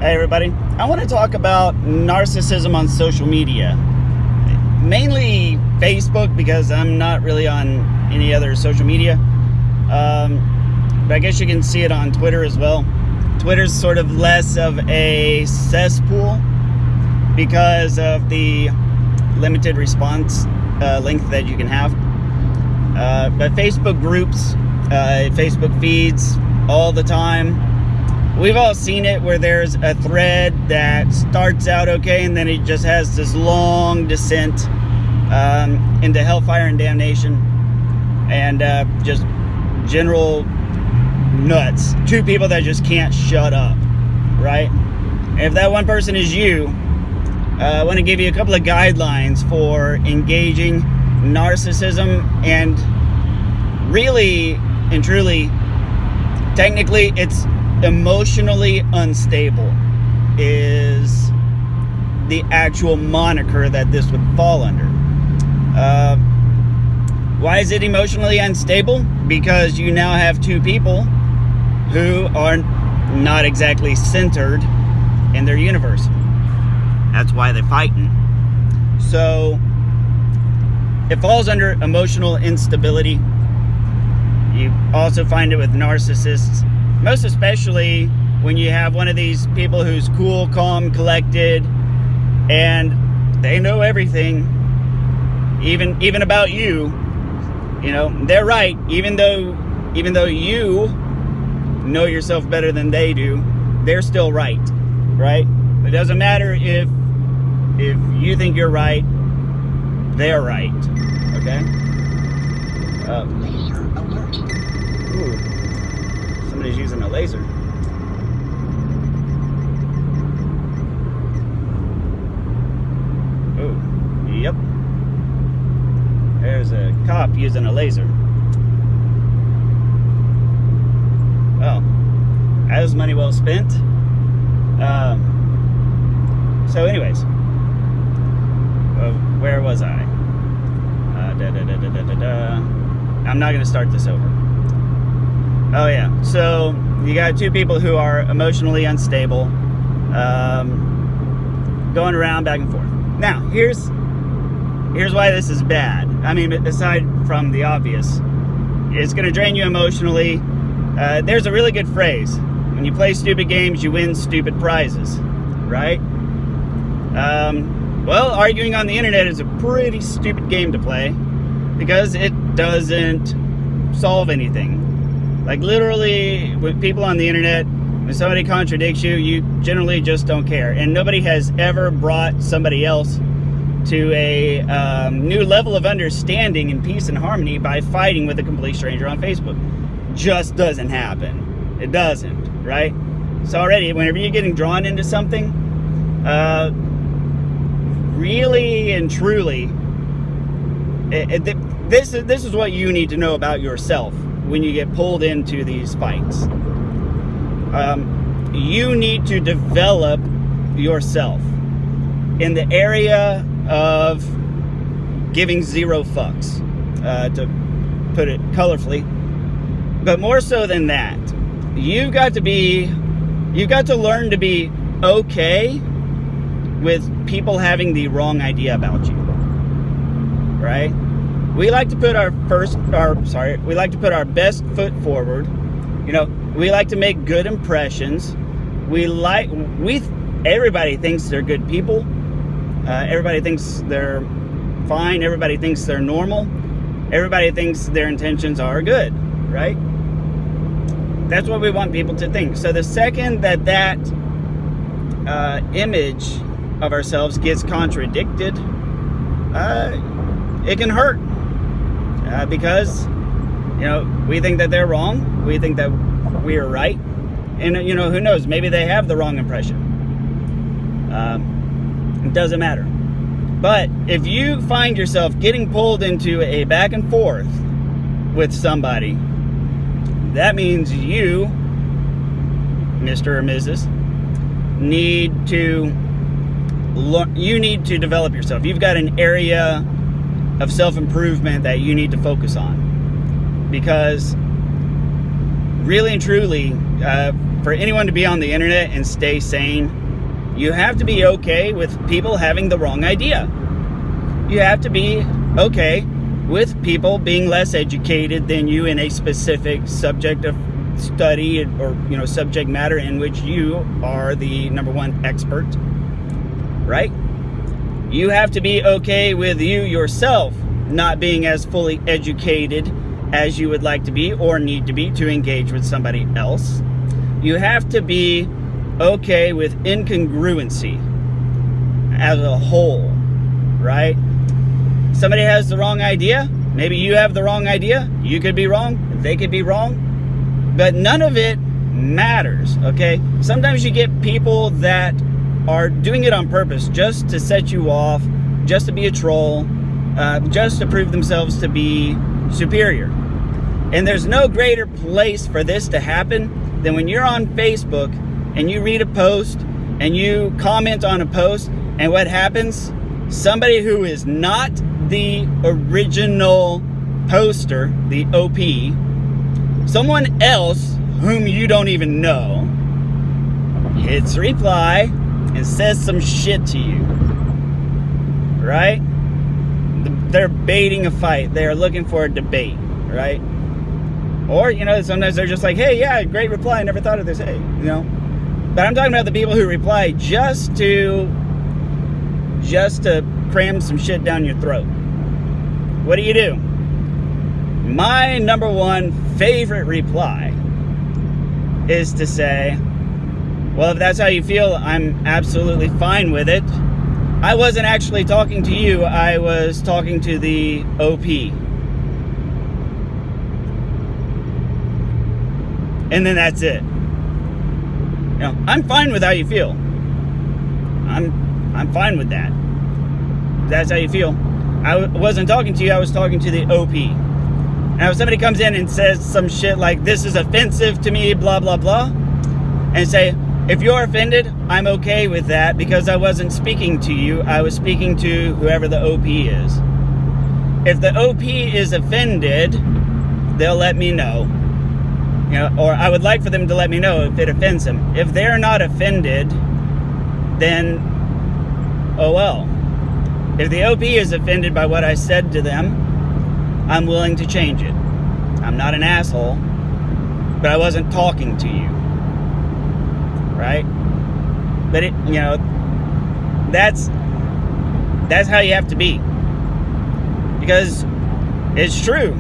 Hey everybody, I want to talk about narcissism on social media. Mainly Facebook, because I'm not really on any other social media. But I guess you can see it on Twitter as well. Twitter's sort of less of a cesspool because of the limited response length that you can have. But Facebook groups, Facebook feeds all the time. We've all seen it where there's a thread that starts out okay and then it just has this long descent into hellfire and damnation and just general nuts. Two people that just can't shut up, right? And if that one person is you, I want to give you a couple of guidelines for engaging narcissism, and really and truly, technically, it's emotionally unstable is the actual moniker that this would fall under. Why is it emotionally unstable? Because you now have two people who are not exactly centered in their universe. That's why they're fighting. So it falls under emotional instability. You also find it with narcissists, most especially when you have one of these people who's cool, calm, collected, and they know everything, even about you. You know, they're right, even though you know yourself better than they do, they're still right? It doesn't matter if you think you're right, they're right, okay? Laser alert. Ooh, somebody's using a laser. Oh, yep. There's a cop using a laser. Well, that was money well spent. So anyways, where was I? I'm not going to start this over. Oh yeah, so you got two people who are emotionally unstable, going around back and forth. Now, here's why this is bad. I mean, aside from the obvious, it's going to drain you emotionally. There's a really good phrase: when you play stupid games, you win stupid prizes, right? Well, arguing on the internet is a pretty stupid game to play because it doesn't solve anything. Like, literally, with people on the internet, when somebody contradicts you, you generally just don't care. And nobody has ever brought somebody else to a new level of understanding and peace and harmony by fighting with a complete stranger on Facebook. Just doesn't happen. It doesn't, right? So already, whenever you're getting drawn into something, really and truly, this is what you need to know about yourself when you get pulled into these fights. You need to develop yourself in the area of giving zero fucks, to put it colorfully. But more so than that, you've got to learn to be okay with people having the wrong idea about you, right? We like to put our best foot forward. You know, we like to make good impressions. Everybody thinks they're good people. Everybody thinks they're fine. Everybody thinks they're normal. Everybody thinks their intentions are good, right? That's what we want people to think. So the second that image of ourselves gets contradicted, it can hurt. Because, you know, we think that they're wrong. We think that we are right. And, you know, who knows? Maybe they have the wrong impression. It doesn't matter. But if you find yourself getting pulled into a back and forth with somebody, that means you, Mr. or Mrs., need to develop yourself. You've got an area of self-improvement that you need to focus on, because really and truly, for anyone to be on the internet and stay sane, you have to be okay with people having the wrong idea. You have to be okay with people being less educated than you in a specific subject of study or, subject matter in which you are the number one expert, right? You have to be okay with you yourself not being as fully educated as you would like to be or need to be to engage with somebody else. You have to be okay with incongruency as a whole, right? Somebody has the wrong idea. Maybe you have the wrong idea. You could be wrong. They could be wrong. But none of it matters, okay? Sometimes you get people that are doing it on purpose just to set you off, just to be a troll, just to prove themselves to be superior. And there's no greater place for this to happen than when you're on Facebook and you read a post and you comment on a post, and what happens? Somebody who is not the original poster, the OP, someone else whom you don't even know hits reply and says some shit to you, right? They're baiting a fight. They're looking for a debate, right? Or, sometimes they're just like, hey, yeah, great reply. I never thought of this. Hey, But I'm talking about the people who reply just to cram some shit down your throat. What do? My number one favorite reply is to say, well, if that's how you feel, I'm absolutely fine with it. I wasn't actually talking to you. I was talking to the OP. And then that's it. I'm fine with how you feel. I'm fine with that. If that's how you feel. I wasn't talking to you. I was talking to the OP. Now, if somebody comes in and says some shit like, this is offensive to me, blah, blah, blah, and say, if you're offended, I'm okay with that because I wasn't speaking to you. I was speaking to whoever the OP is. If the OP is offended, they'll let me know. Or I would like for them to let me know if it offends them. If they're not offended, then, oh well. If the OP is offended by what I said to them, I'm willing to change it. I'm not an asshole, but I wasn't talking to you. Right? But that's how you have to be. Because it's true.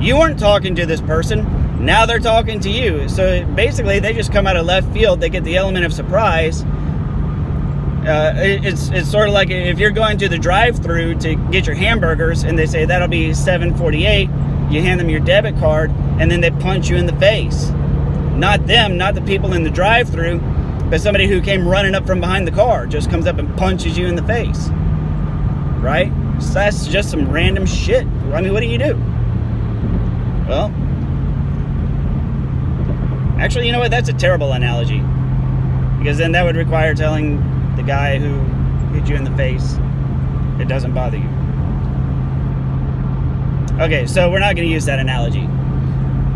You weren't talking to this person. Now they're talking to you. So basically, they just come out of left field. They get the element of surprise. It's sort of like if you're going to the drive-thru to get your hamburgers and they say that'll be $7.48, you hand them your debit card and then they punch you in the face. Not them, not the people in the drive-thru, but somebody who came running up from behind the car just comes up and punches you in the face. Right? So that's just some random shit. I mean, what do you do? Well, actually, you know what? That's a terrible analogy. Because then that would require telling the guy who hit you in the face it doesn't bother you. Okay, so we're not going to use that analogy.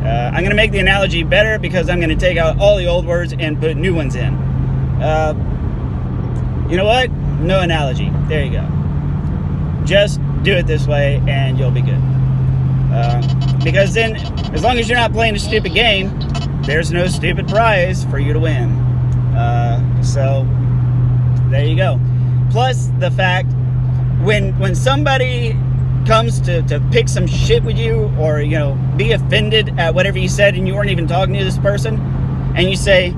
I'm going to make the analogy better because I'm going to take out all the old words and put new ones in. You know what? No analogy. There you go. Just do it this way and you'll be good. Because then, as long as you're not playing a stupid game, there's no stupid prize for you to win. So, there you go. Plus, the fact, when somebody comes to pick some shit with you or, be offended at whatever you said and you weren't even talking to this person, and you say,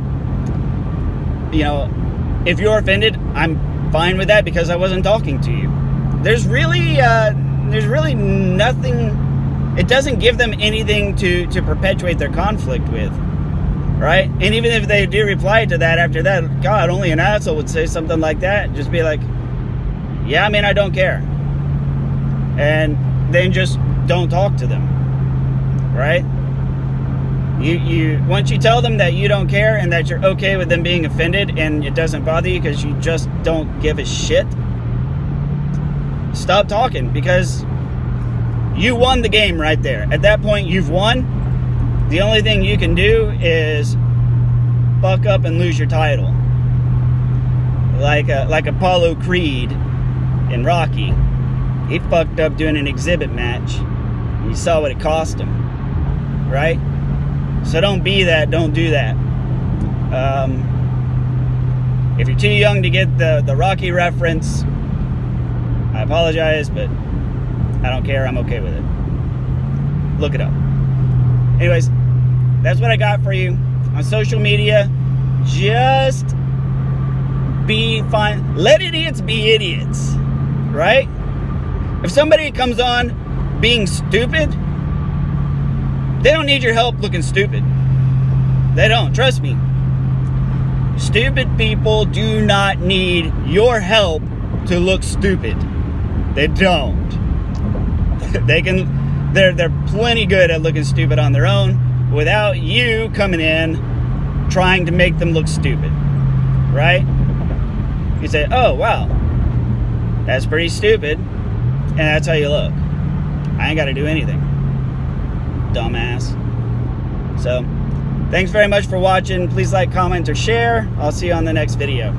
if you're offended, I'm fine with that because I wasn't talking to you. There's really nothing, it doesn't give them anything to perpetuate their conflict with, right? And even if they do reply to that after that, God, only an asshole would say something like that. Just be like, yeah, I don't care. And then just don't talk to them, right? You once you tell them that you don't care and that you're okay with them being offended and it doesn't bother you because you just don't give a shit, stop talking because you won the game right there. At that point, you've won. The only thing you can do is fuck up and lose your title. Like Apollo Creed in Rocky. He fucked up doing an exhibit match. You saw what it cost him, right? So don't be that, don't do that. If you're too young to get the Rocky reference, I apologize, but I don't care, I'm okay with it. Look it up. Anyways, that's what I got for you on social media. Just be fine. Let idiots be idiots, right? If somebody comes on being stupid, they don't need your help looking stupid. They don't, trust me. Stupid people do not need your help to look stupid. They don't. They're plenty good at looking stupid on their own without you coming in trying to make them look stupid, right? You say, oh wow, that's pretty stupid, and that's how you look. I ain't got to do anything, dumbass. So thanks very much for watching. Please like, comment, or share. I'll see you on the next video.